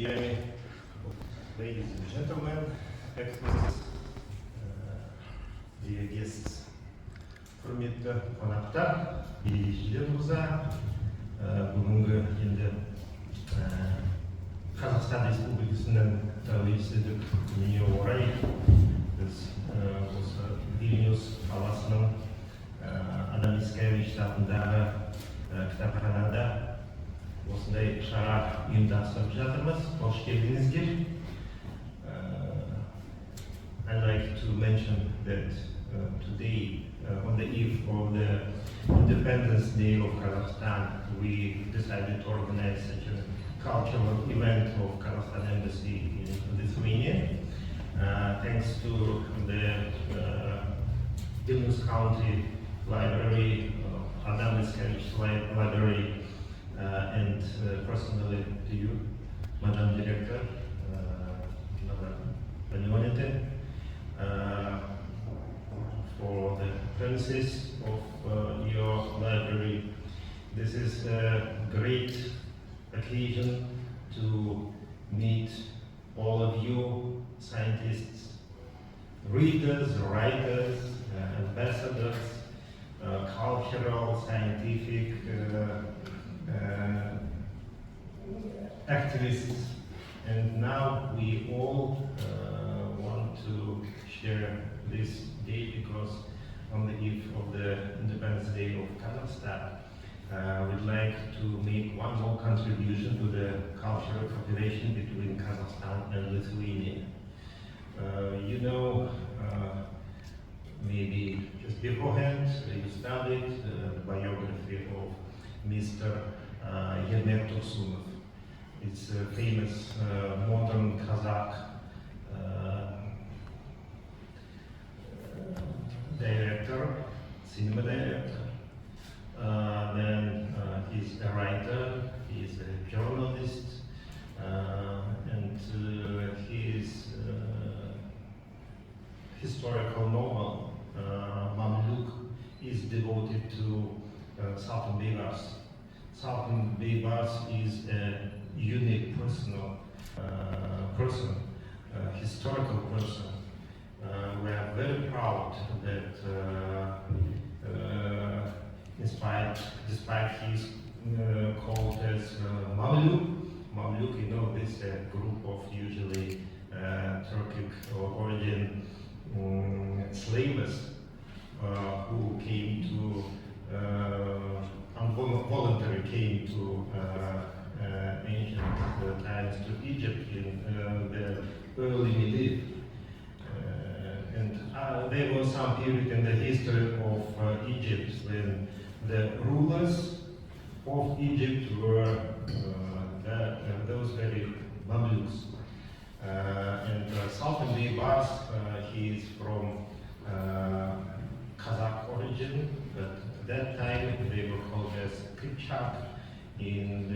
Dear ladies and gentlemen, experts, dear guests, құрметті қонақтар, билеушілер мырза, бүгінгі енді Қазақстан Республикасының тәуелсіздік күніне орай біз осы Вильнюс қаласының Адама Мицкевича атындағы кітапханада осындай шара ұйымдастырып жатырмыз. Қош келдіңіздер. I'd like to mention that today, on the eve of the Independence Day of Kazakhstan, we decided to organize such a cultural event of Kazakhstan Embassy in Lithuania. Thanks to the Vильnюс County Library, Adama Mickevich's Library, and personally to you, Madam Director, Madam for the premises of your library. This is a great occasion to meet all of you, scientists, readers, writers, ambassadors, cultural, scientific activists, and now we all want to share this day because on the eve of the Independence Day of Kazakhstan, we'd like to make one more contribution to the cultural cooperation between Kazakhstan and Lithuania. You know, maybe just beforehand, you studied the biography of Mr. Ермека Турсунова. It's a famous modern Kazakh director, cinema director. Then he's a writer, he's a journalist, and his historical novel, Mamlük, is devoted to Sultan Beybars. Sultan Beybars is a unique personal person, historical person. We are very proud that despite his called as Mamluk, you know, this group of usually Turkic origin slaves who came to voluntarily came to ancient times to Egypt in the early medieval. And there was some period in the history of Egypt when the rulers of Egypt were those very Mamluks. And Sultan Beybars, he is from Kazakh origin, but at that time they were called as Kipchak. In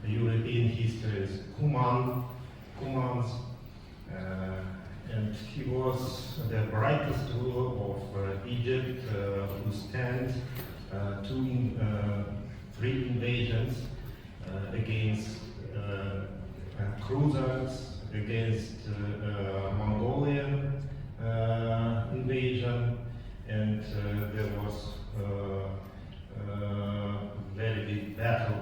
the European history as Kumans. And he was the brightest ruler of Egypt who stand three invasions against Crusades, against Mongolian invasion, and there was very big battle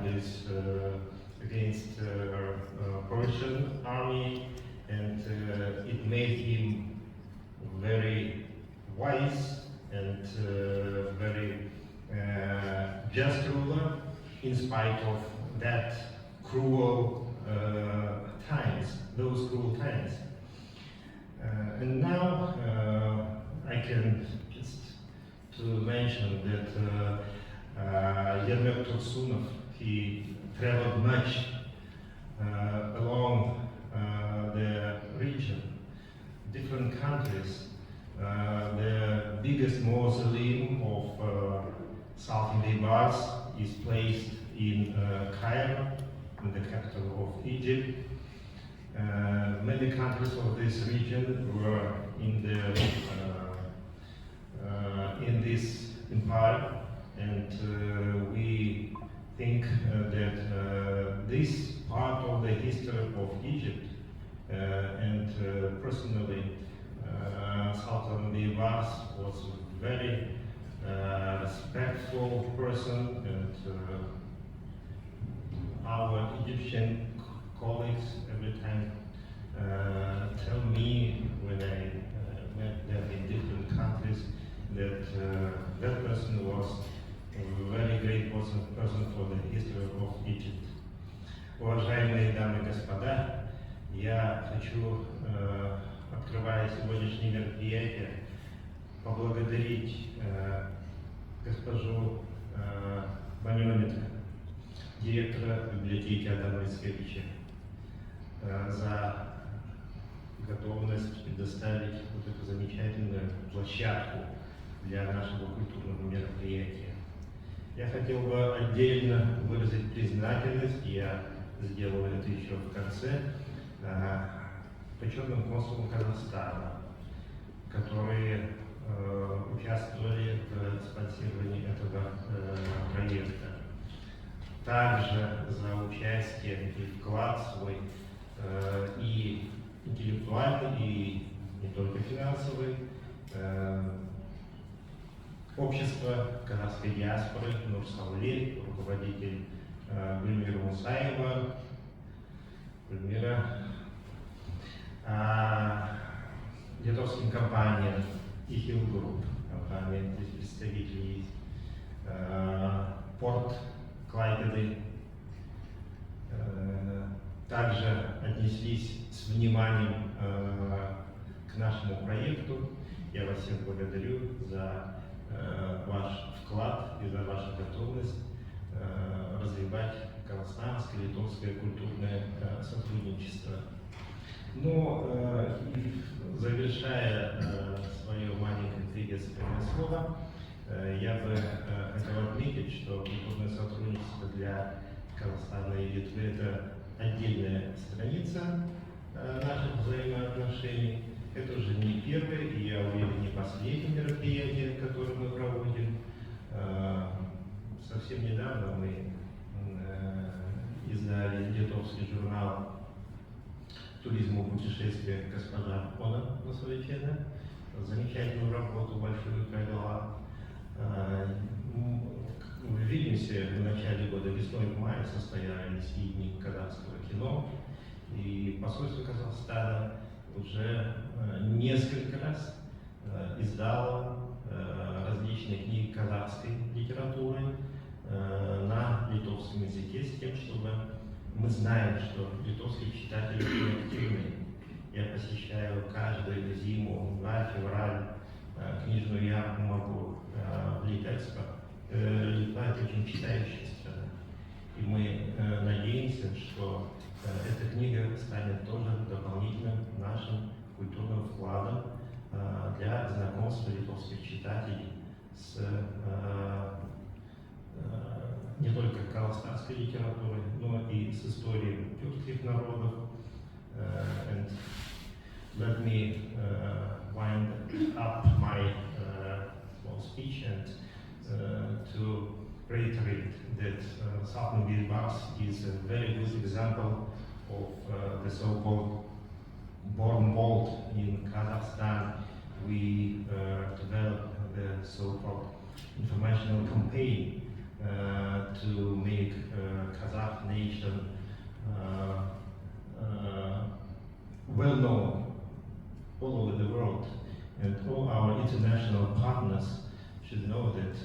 against Persian army, and it made him very wise and very just ruler in spite of that cruel times, those cruel times. And now I can just to mention that Ермека Турсунов, he traveled much along the region, different countries. The biggest mausoleum of Sultan Beybars is placed in Cairo, in the capital of Egypt. Many countries of this region were in this empire, and we think that this part of the history of Egypt and personally Sultan Beyaz was a very respectful person, and our Egyptian colleagues every time tell me when I met them in different countries that that person was a very great person for the history of Egypt. Уважаемые дамы и господа, я хочу, открывая сегодняшнее мероприятие, поблагодарить госпожу Мамлюк, директора библиотеки Адама Мицкевича, за готовность предоставить вот эту замечательную площадку для нашего культурного мероприятия. Я хотел бы отдельно выразить признательность, я сделал это еще в конце, почетным консулам Казахстана, которые участвовали в спонсировании этого проекта. Также за участие и вклад свой и интеллектуальный, и не только финансовый, общество казахской диаспоры Нурсауле, руководитель Вильнюса Мусаева, Вильмира, литовским компаниям и Хилл Групп, компания, здесь представители есть, порт Клайпеды, также отнеслись с вниманием к нашему проекту. Я вас всех благодарю за ваш вклад и за вашу готовность развивать казахстанское, литовское культурное сотрудничество. Ну, завершая свое маленькое приветственное слово, я бы хотел отметить, что культурное сотрудничество для Казахстана и Литвы – это отдельная страница наших взаимоотношений. Это уже не первое, и я уверен, не последнее мероприятие, которое мы проводим. Совсем недавно мы издали литовский журнал «Туризм и путешествия» госпожа Она Насовичена. Замечательную работу большую провела. В Вильнюсе в начале года, весной в мае, состоялись и Дни казахского кино, и посольство Казахстана уже несколько раз издало различные книги казахской литературы на литовском языке, с тем, чтобы мы знаем, что литовские читатели очень активны. Я посещаю каждую зиму, февраль, книжную ярмарку в Литовском. Литва – это очень читающая страна. И мы надеемся, что эта книга станет тоже дополнительным нашим культурным вкладом для знакомства литовских читателей с не только казахстанской литературой, но и с историей тюркских народов. And let me wind up my small speech and to reiterate that Sultan Beyaz is a very good example of the so-called born bold in Kazakhstan. We developed the so-called informational campaign to make Kazakh nation well known all over the world, and all our international partners should know that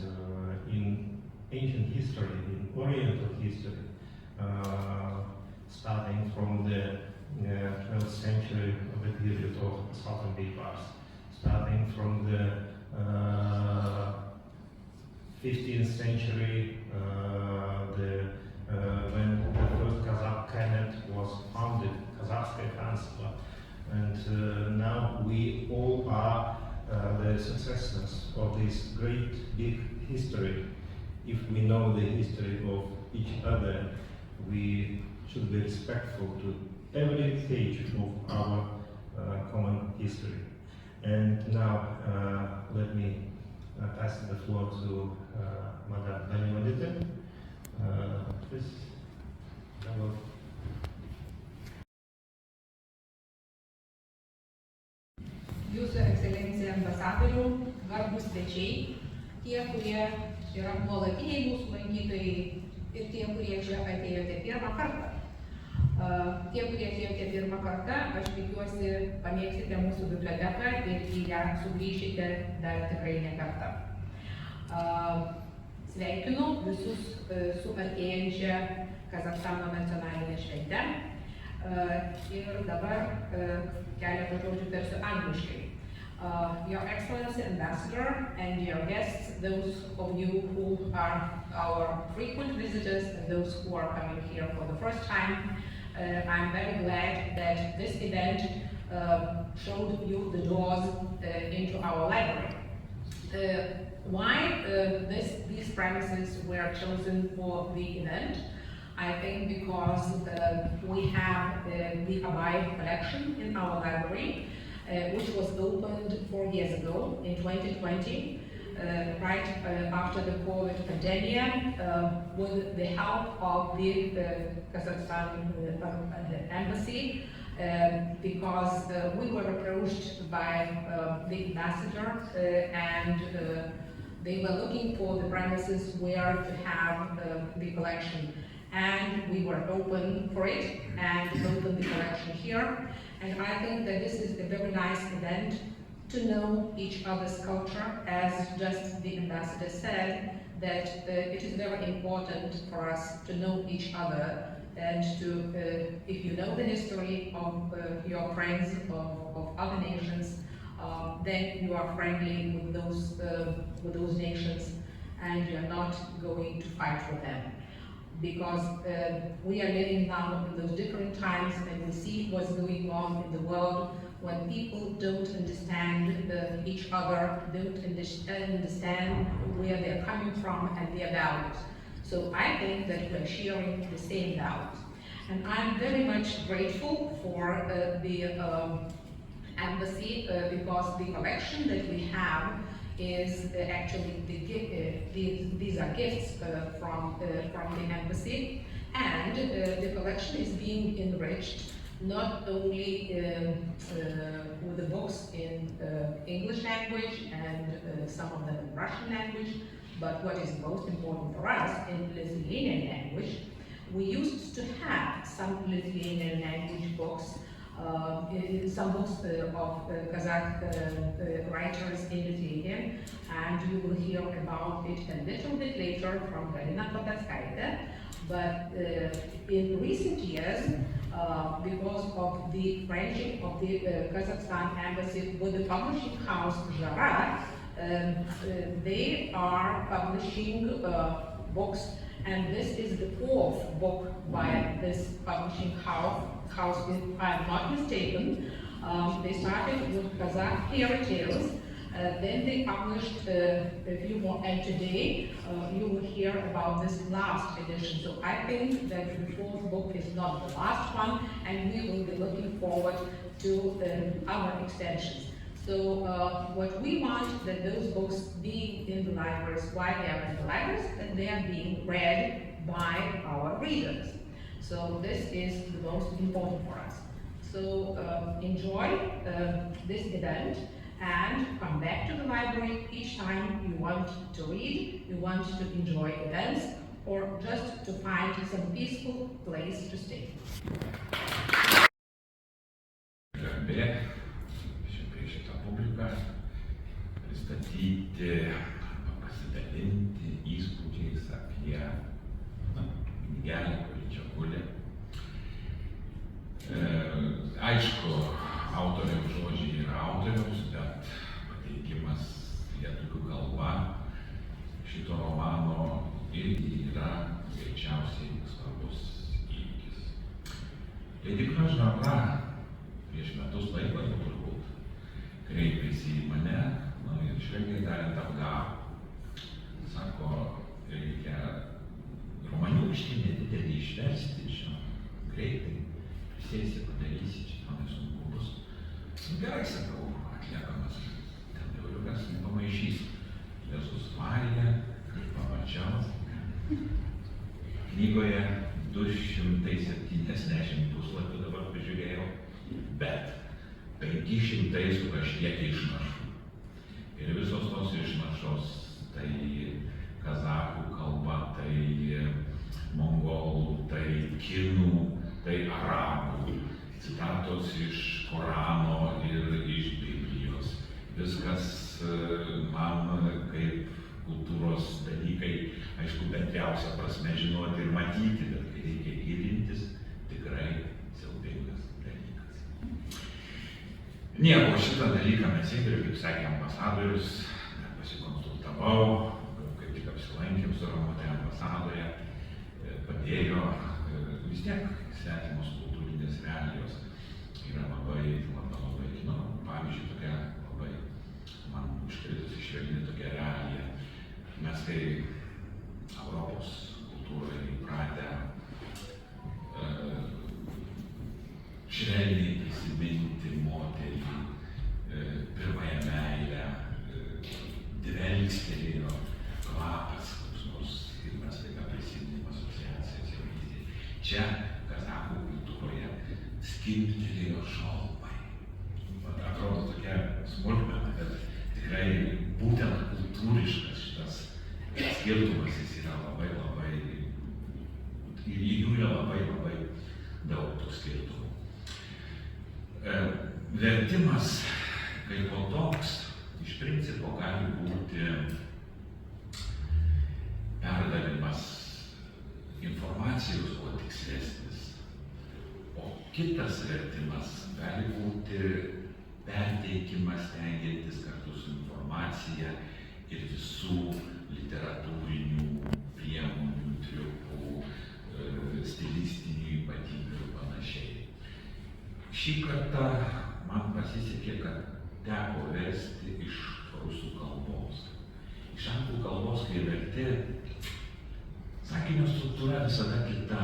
in ancient history, in Oriental history, starting from the 12th century of the period of Sultan Beyaz, starting from the 15th century, when the first Kazakh Khanate was founded, Kazakhское ханство, and now we all are the successors of this great big history. If we know the history of each other, we should be respectful to every stage of our common history. And now let me pass the floor to Madame Danielite, This will. Jūsų ekscelencija ambasadorių, garbūs svečiai, tie, kurie yra nuolatiniai mūsų lankytojai ir tie, kurie čia atėjote pirmą kartą. Tie, kurie atėjote pirmą kartą, aš tikiuosi pamėgsite mūsų biblioteką ir į ją sugrįšite dar tikrai ne kartą. Sveikinu visus su artėjančia Kazachstano nacionalinė švente. Ir dabar keletą žodžių tarsiu angliškai. Your Excellency, Ambassador, and your guests, those of you who are our frequent visitors and those who are coming here for the first time, I'm very glad that this event showed you the doors into our library. Why these premises were chosen for the event? I think because we have the Abide collection in our library, which was opened 4 years ago in 2020, right after the COVID pandemic, with the help of the Kazakhstan embassy, because we were approached by the ambassador and they were looking for the premises where to have the collection. And we were open for it and opened the collection here. And I think that this is a very nice event to know each other's culture, as just the ambassador said, that it is very important for us to know each other and to, if you know the history of your friends of other nations, then you are friendly with those nations and you are not going to fight for them. Because we are living now in those different times and we see what's going on in the world when people don't understand each other, don't understand where they're coming from and their values. So I think that we're sharing the same values. And I'm very much grateful for the embassy because the collection that we have is actually these are gifts from the embassy, and the collection is being enriched not only with the books in English language and some of them in Russian language, but what is most important for us, in Lithuanian language. We used to have some Lithuanian language books, some books of Kazakh writers in Lithuanian, and you will hear about it a little bit later from Galina Kotatskaite. But in recent years, because of the friendship of the Kazakhstan embassy with the publishing house Zhara, they are publishing books, and this is the 4th book by this publishing house, if I'm not mistaken. They started with Kazakh fairy tales, then they published a few more, and today you will hear about this last edition. So I think that the 4th book is not the last one, and we will be looking forward to other extensions. So what we want, that those books being in the libraries, why they are in the libraries, that they are being read by our readers. So this is the most important for us. So enjoy this event and come back to the library each time you want to read, you want to enjoy events, or just to find some peaceful place to stay. Pristatyti arba pasidalinti įspūdžiais apie knygelę, kuri čia guli. Aišku, autoriaus žodžiai yra autoriaus, bet pateikimas lietuvių kalba šito romano irgi yra greičiausiai svarbus įvykis. Leidykla Žara prieš metus laiko jau turbūt kreipėsi į mane, ir švelniai tariant apgavo. Sako, reikia romaniūkštį nedidelį išversti, greitai prisėsi, padarysi, čia to nesunku bus. Gerai, sakau, atliekamas, ten daugiaukas nepamaišys. Jėzus Marija, kaip pamačiau. knygoje 270 puslapių dabar pažiūrėjau, bet 500 su kažkiek išnašų. Ir visos tos išnašos, tai kazachų kalba, tai mongolų, tai kinų, tai arabų, citatos iš Korano ir iš Biblijos. Viskas man kaip kultūros dalykai, aišku, bendriausia prasme žinoti ir matyti, bet kai reikia gilintis, tikrai siaubingas dalykas. Nieko, šitą dalyką mes ir, kaip sakė ambasadorius, pasikonsultavau, kaip tik apsilankėm su Ramute ambasadorė, padėjo, vis tiek svetimos kultūrinės realijos yra labai, pavyzdžiui, tokia labai man užkritusi švelni tokia realija. Mes kai Europos kultūroje įpratę švelniai prisiminti moterį, pirmąją meilę, dvelkstelėjo kvapas, koks nors, ir mes staiga prisiminėm asociacijas jaunystėje. Čia kazachų kultūroje skimbtelėjo šalpai. Atrodo tokia smulkmena, bet tikrai būtent kultūriškas šitas skirtumas jis yra labai, ir jų yra labai daug tų skirtumų. Vertimas kaip toks iš principo gali būti perdavimas informacijos, o tikslesnis. O kitas vertimas gali būti perteikimas stengiantis kartu su informacija ir visų literatūrinių priemonių, triukų, stilistinių ypatybių ir panašiai. Šį kartą man pasisekė, kad teko versti iš rusų kalbos. Iš anglų kalbos, kai verti, sakinio struktūra visada kita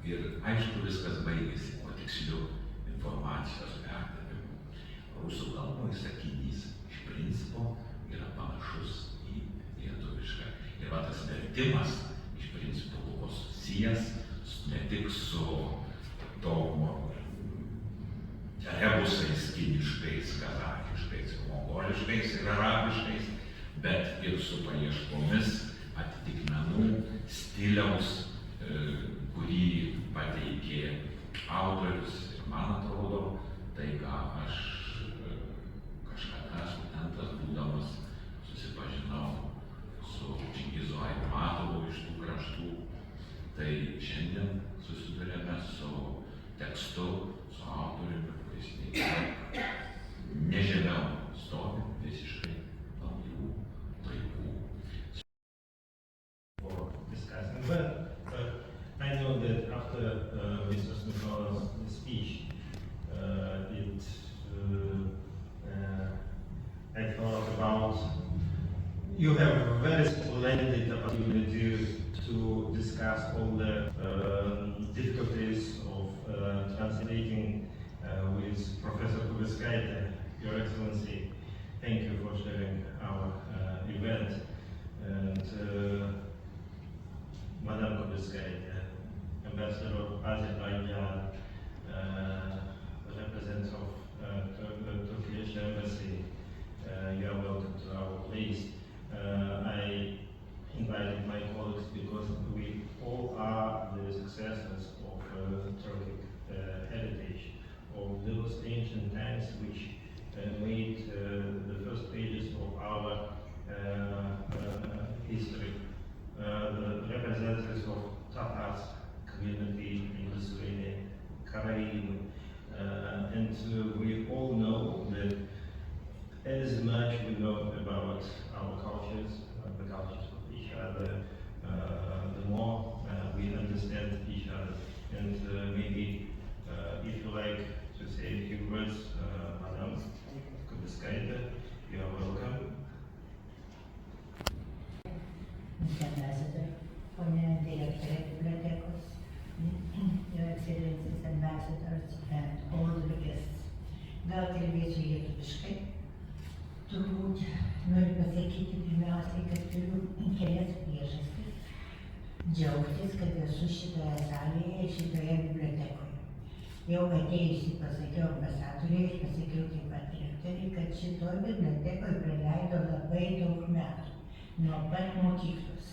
ir aišku viskas baigėsi, o tiksliau informacijos perdavimu. Rusų kalboje sakinys iš principo yra panašus į lietuvišką. Ir va tas vertimas iš principo buvo susijęs ne tik su tom rebusais kiniškais, kazachiškais, mongoliškais ir arabiškais, bet ir su paieškomis atitikmenų stiliaus, kurį pateikė autorius. Ir man atrodo, tai ką aš kažkada studentas būdamas susipažinau su Čingizu Aitmatovu iš tų kraštų, tai šiandien susidurėme su tekstu, su autoriumi, kuris nežemiau stovi visiškai naujų laikų. But I know that after Mr. Snukov's speech, I thought about you have a very splendid opportunity to discuss all the difficulties of translating with Professor Kubiskaite. Your Excellency, thank you for sharing our event. And Madam Kubiskaite, Ambassador of Azerbaijan, representative of Turkish Embassy, you are welcome to our place. I invited my colleagues because we all are the successors of Turkic heritage, of those ancient times which made the first pages of our history. The representatives of Tatars community in Lithuania, Karaim, and we all know that as much we know about our cultures, the cultures of each other, the more we understand each other. And maybe if you like to say a few words, Madam Kubiskaite, you are welcome. Mr. Ambassador, Honorary Director of Bibliotecos, Your Excellencies, Ambassadors, and all the guests. Gal kalbėsiu lietuviškai. Turbūt noriu pasakyti pirmiausiai, kad turiu kelias priežastis, džiaugtis, kad esu šitoje salėje, šitoje bibliotekoje. Jau atėjusi pasakiau ambasadoriai ir pasakiau taip pat rektoriai, kad šitoje bibliotekoje praleido labai daug metų, nuo pat mokyklos.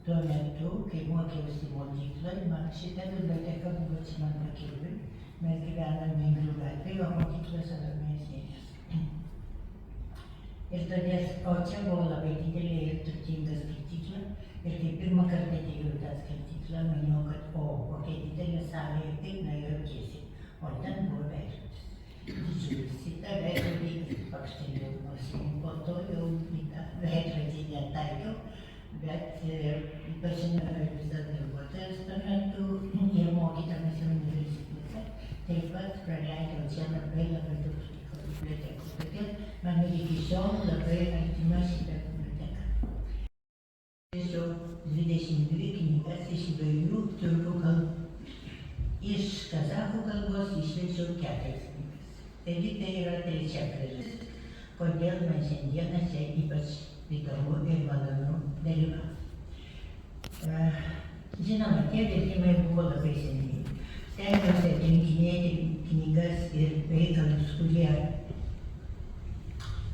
Tuo metu, kai mokiausi mokykloje, man šita biblioteka buvo čia man pakeliui. Mes gyvename Vingrių gatvėje, o mokyklos Adamėsėjas. Ir todėl, o čia buvo labai didelė ir turtinga skaitykla. Ir kai pirmą kartą atėjau į tą skaityklą, maniau, kad kokia didelė salė ir taip najaukiesi. O ten buvo veidrodis. Didžiulis į tą veidrodį pakštelėjau nosį. Po to jau į tą veidrodį netaikiau. Bet pažinojau visas darbuotojas tuo metu ir mokydamas universitete, taip pat praleidau čia labai daug laiko bibliotekų. Todėl man iki šiol labai artima šita biblioteka. Išleidžiau 22 knygas iš įvairių turkų kalbų. Iš kazachų kalbos išleidžiau 4 knygas. Taigi tai yra trečia priežastis, kodėl man šiandieną čia ypač įdomu ir malonu dalyvauti. Žinoma, tie vertimai buvo labai seniai. Stengiausi atrinkinėti knygas ir veikalus, kurie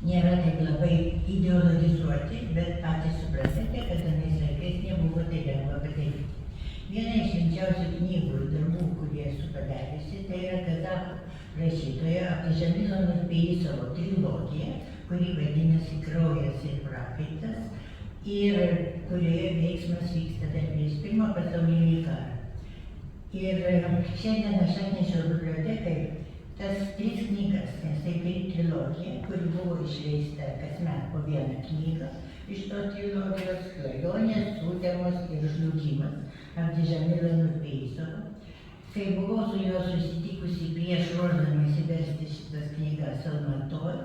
nėra taip labai ideologizuoti, bet patys suprantate, kad anais laikais nebuvo tai lengva padaryti. Viena iš rimčiausių knygų ir darbų, kurie esu padariusi, tai yra kazachų rašytojo Adama Mickevičio trilogija, kuri vadinasi Kraujas ir prakaitas ir kurioje veiksmas vyksta dar prieš Pirmą pasaulinį karą. Ir šiandien aš atnešiau bibliotekai tas 3 knygas, nes tai kaip trilogija, kuri buvo išleista kasmet po vieną knygą iš tos trilogijos Klajonės, Sutemos ir Žlugimas Adama Mickevičio. Kai buvau su juo susitikusi prieš ruošdamasi versti šitas knygas Almatoj,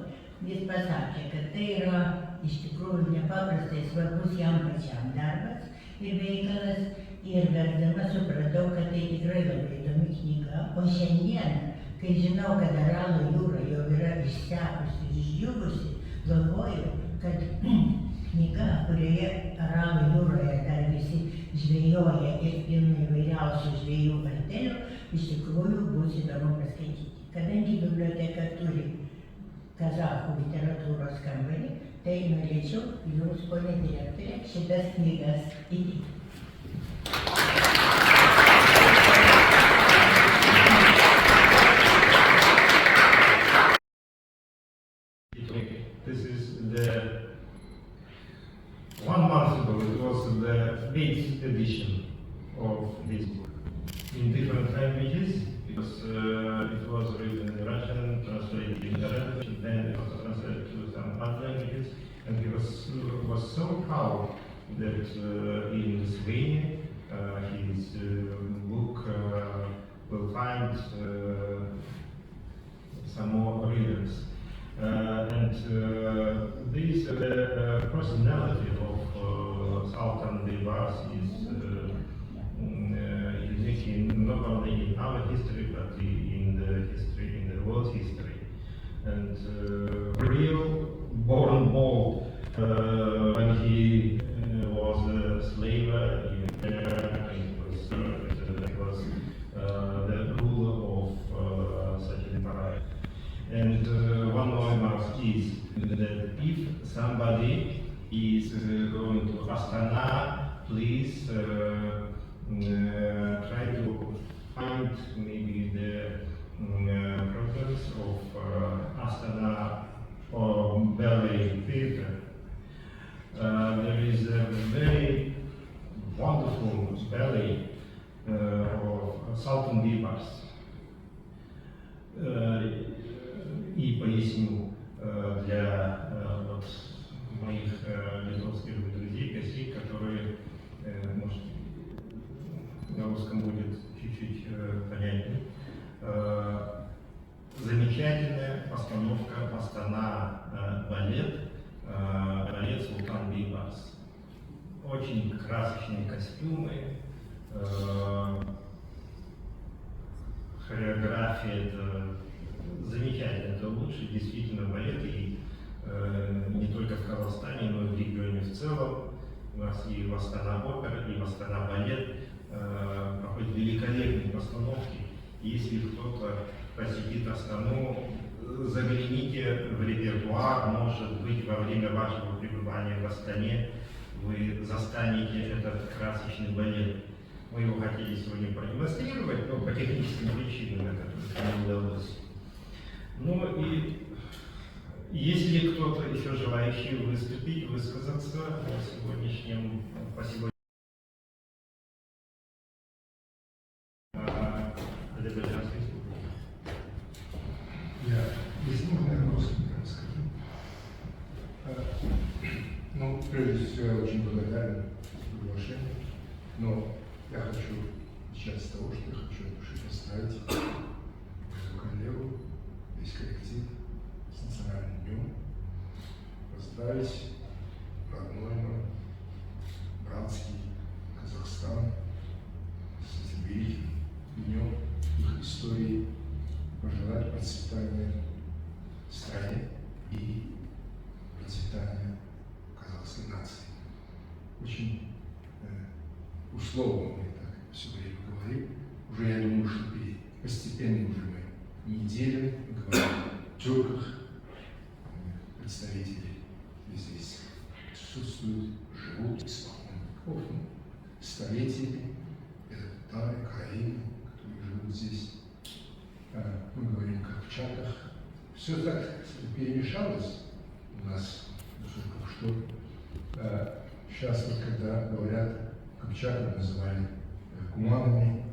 jis pasakė, kad tai yra iš tikrųjų nepaprastai svarbus jam pačiam darbas ir veikalas, ir verdama supratau, kad tai tikrai labai įdomi knyga. O šiandien, kai žinau, kad Aralo jūra jau yra išsekusi ir išdžiūvusi, galvoju, kad knyga, kurioje Aralo jūroje dar visi žvejoja ir pilna įvairiausių žvejų vartelių, iš tikrųjų bus įdomu paskaityti. Kadangi biblioteka turi kazachų literatūros kambarį, tai norėčiau jums, ponė direktorė, šitas knygas įteikti. This is the 1 month ago, it was the 8th edition of this book in different languages. It was written in Russian, translated in Arabic, then it was translated to some other languages, and he was so proud that in Lithuania his book will find some more readers. This personality of Sultan Beybarsy is unique not only in our history, but in the world history. And real born bold when he was a slave in there, it was the ruler of such an empire. And one more remark is that if somebody is going to Astana, please try to find maybe the progress of Astana or ballet theater. There is a very wonderful ballet of Sultan Beybarsy. И поясню для моих литовских друзей, гостей, которые, может, на русском будет чуть-чуть понятнее. Замечательная постановка Астана балет Султан Бейбарс. Очень красочные костюмы, хореография это замечательно, это лучший действительно балет, и не только в Казахстане, но и в регионе в целом. У нас и в Астана опера, и в Астана балет проходят великолепные постановки. Если кто-то посетит Астану, загляните в репертуар, может быть, во время вашего пребывания в Астане вы застанете этот красочный балет. Мы его хотели сегодня продемонстрировать, но по техническим причинам это не удалось. Ну и если кто-то еще желающий выступить, высказаться по сегодняшнему. Если можно, я русский расскажу. Ну, прежде всего, я очень благодарен за приглашение, но я хочу начать с того, что я хочу от души поздравить мою коллегу, весь коллектив с Национальным днем, поздравить родной мой, братский Казахстан с этим великим днем их истории, пожелать процветания стране и процветания казахской нации. Очень условно мы так все время говорим. Уже я думаю, что постепенно уже мы неделю говорим о тюрках, представители здесь присутствуют, живут испокон веков, столетиями. Это татары, караимы, которые живут здесь. Мы говорим о кыпчаках. Все так перемешалось у нас, что сейчас вот когда говорят, кыпчаков называли куманами,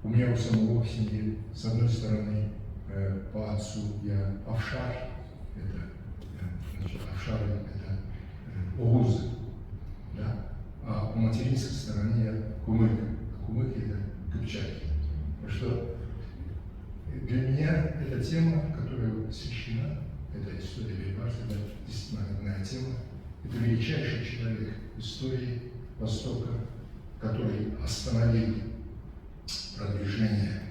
у меня у самого в семье, с одной стороны, по отцу я овшар, овшары это оғузы, да? А по материнской стороне я кумык, а кумыки это кыпчаки. Что для меня эта тема, которая освещена, эта история Бейбарса, это действительно одна тема. Это величайший человек в истории Востока, который остановил продвижение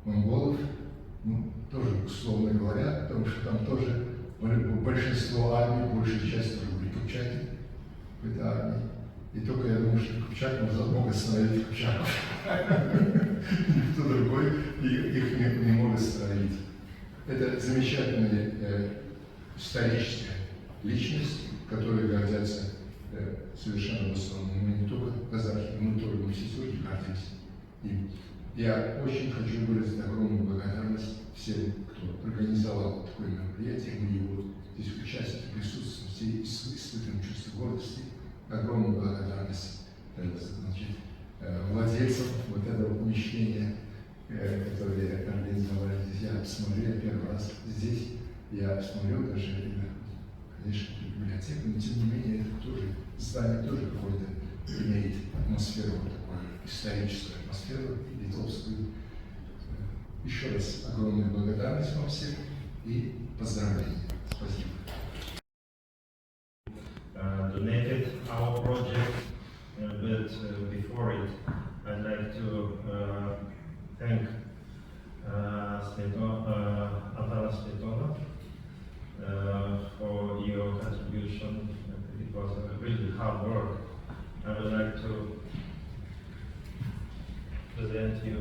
монголов, ну, тоже условно говоря, потому что там тоже большинство армий, большая часть тоже были кыпчаки в этой армии. И только я думаю, что кыпчак мог остановить кыпчаков. Никто другой их не мог остановить. Это замечательная историческая личность, которой гордятся совершенно в основном. Мы не только казахи, мы тоже, мы все тоже гордимся им. Я очень хочу выразить огромную благодарность всем, кто организовал такое мероприятие. Мы его здесь участники присутствуем, все испытываем чувство гордости. Огромную благодарность владельцам вот этого помещения, которые организовали здесь. Я смотрю, я первый раз здесь, я смотрю даже, конечно, библиотеку, но тем не менее это тоже, здание тоже какое-то имеет атмосферу, вот такую историческую атмосферу, литовскую. Еще раз огромная благодарность вам всем и поздравления. Спасибо. Donated our project, but before it, I'd like to thank Adama Mickevich for your contribution. It was a really hard work. I would like to present you.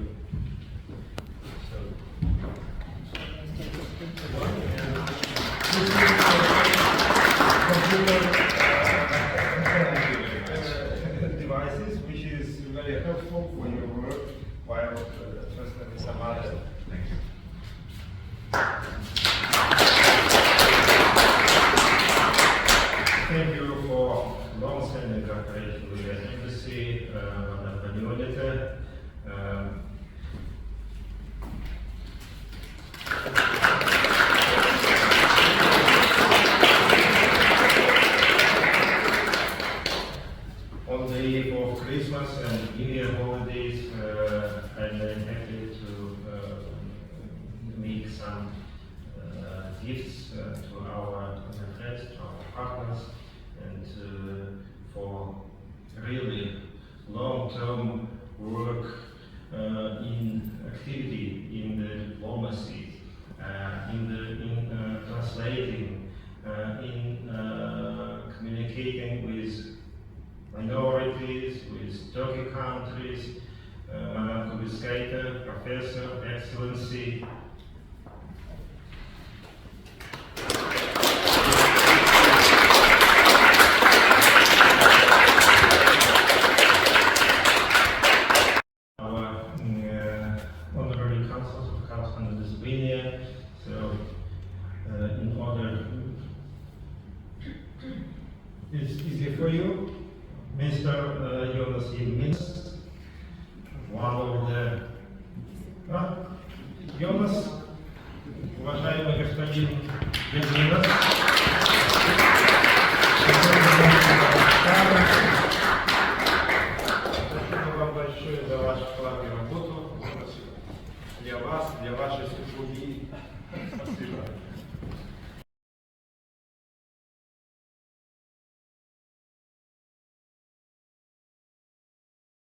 Devices, which is very helpful for your work while translating some other. Thank you. Thank you for long-standing cooperation with the embassy, Madame. On the eve of Christmas and New Year holidays, I'm very happy to make some gifts to our friends, to our partners, and for really long-term work in activity in the diplomacy, in translating, in communicating with minorities, with Turkic countries. Madam Kubiskaita, Professor, Excellency. Our honorary consuls of Kazakhstan and Lithuania. So, in order, it's easy for you. Mr. Jonas Yevmins, one of